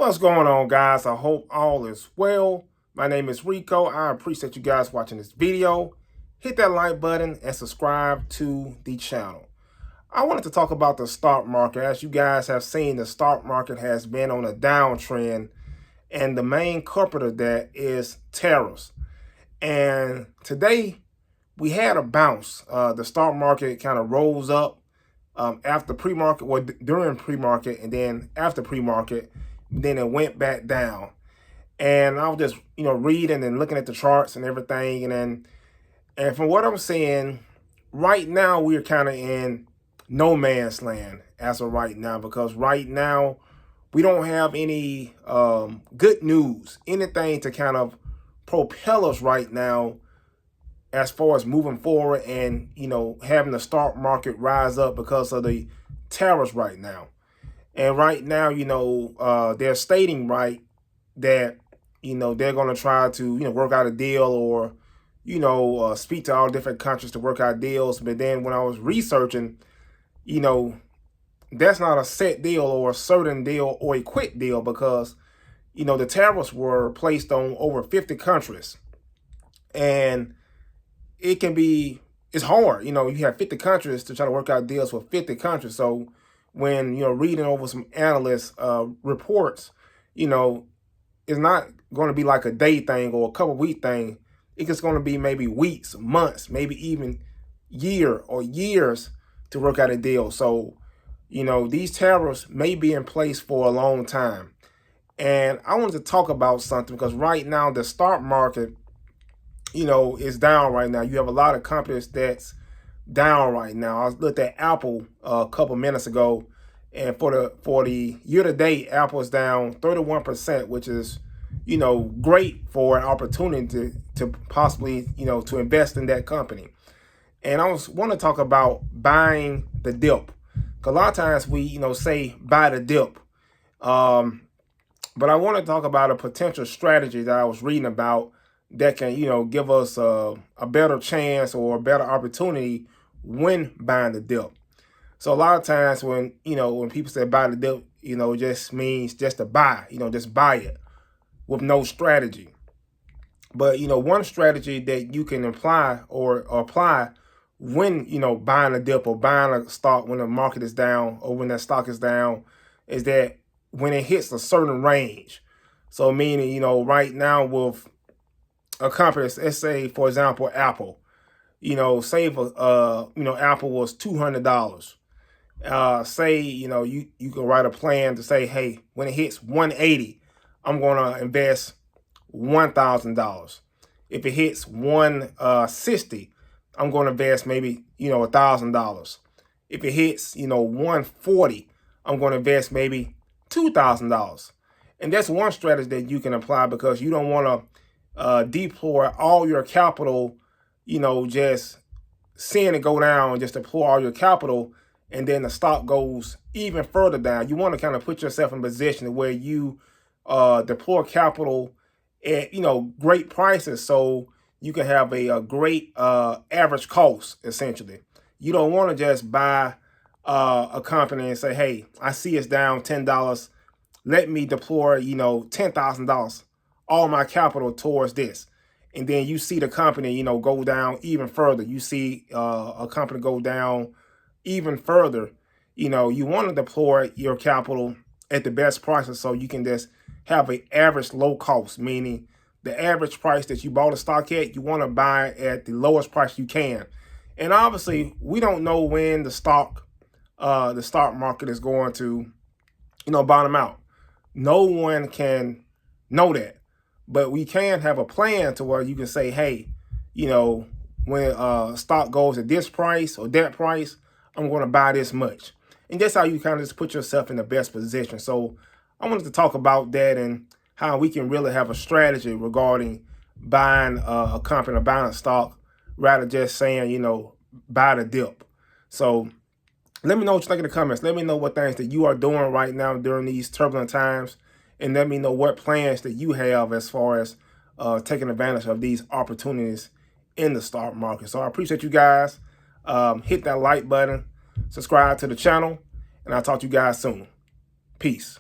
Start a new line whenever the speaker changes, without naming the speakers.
What's going on, guys? I hope all is well. My name is Rico. I appreciate you guys watching this video. Hit that like button and subscribe to the channel. I wanted to talk about the stock market. As you guys have seen, the stock market has been on a downtrend, and the main culprit of that is tariffs. And today we had a bounce. The stock market kind of rose up after pre-market, or during pre-market, and then after pre-market, then it went back down. And I was just, reading and looking at the charts and everything. And from what I'm seeing, right now we're kind of in no man's land as of right now, because right now we don't have any good news, anything to kind of propel us right now as far as moving forward and, having the stock market rise up because of the tariffs right now. And right now, they're stating that, they're going to try to, work out a deal, or, speak to all different countries to work out deals. But then when I was researching, that's not a set deal or a certain deal or a quick deal, because, the tariffs were placed on over 50 countries. And it's hard. You have 50 countries to try to work out deals with 50 countries. So when, reading over some analyst reports, it's not going to be like a day thing or a couple week thing. It's going to be maybe weeks, months, maybe even years to work out a deal. So, these tariffs may be in place for a long time. And I wanted to talk about something, because right now the stock market, is down right now. You have a lot of companies that's down right now. I looked at Apple a couple minutes ago, and for the year to date, Apple is down 31%, which is, great for an opportunity to possibly, to invest in that company. And I want to talk about buying the dip, because a lot of times we, say buy the dip. But I want to talk about a potential strategy that I was reading about that can, give us a better chance or a better opportunity when buying the dip. So a lot of times when people say buy the dip, it just means just to buy, just buy it with no strategy. But, one strategy that you can apply when, buying a dip or buying a stock when the market is down or when that stock is down, is that when it hits a certain range. So meaning, right now with a company, let's say, for example, Apple, say if, Apple was $200. Say, you can write a plan to say, hey, when it hits 180, I'm going to invest $1,000. If it hits 160, I'm going to invest maybe, $1,000. If it hits, 140, I'm going to invest maybe $2,000. And that's one strategy that you can apply, because you don't want to deploy all your capital, just seeing it go down, just deploy all your capital, and then the stock goes even further down. You want to kind of put yourself in a position where you deploy capital at, great prices, so you can have a great average cost, essentially. You don't want to just buy a company and say, hey, I see it's down $10. Let me deploy, $10,000, all my capital towards this. And then you see the company, go down even further. You see a company go down even further. You want to deploy your capital at the best prices, so you can just have an average low cost, meaning the average price that you bought a stock at, you want to buy at the lowest price you can. And obviously, we don't know when the stock market is going to, bottom out. No one can know that, but we can have a plan to where you can say, hey, when stock goes at this price or that price, I'm going to buy this much. And that's how you kind of just put yourself in the best position. So I wanted to talk about that and how we can really have a strategy regarding buying a company or buying a stock, rather just saying, buy the dip. So let me know what you think in the comments. Let me know what things that you are doing right now during these turbulent times. And let me know what plans that you have as far as taking advantage of these opportunities in the stock market. So I appreciate you guys. Hit that like button, subscribe to the channel, and I'll talk to you guys soon. Peace.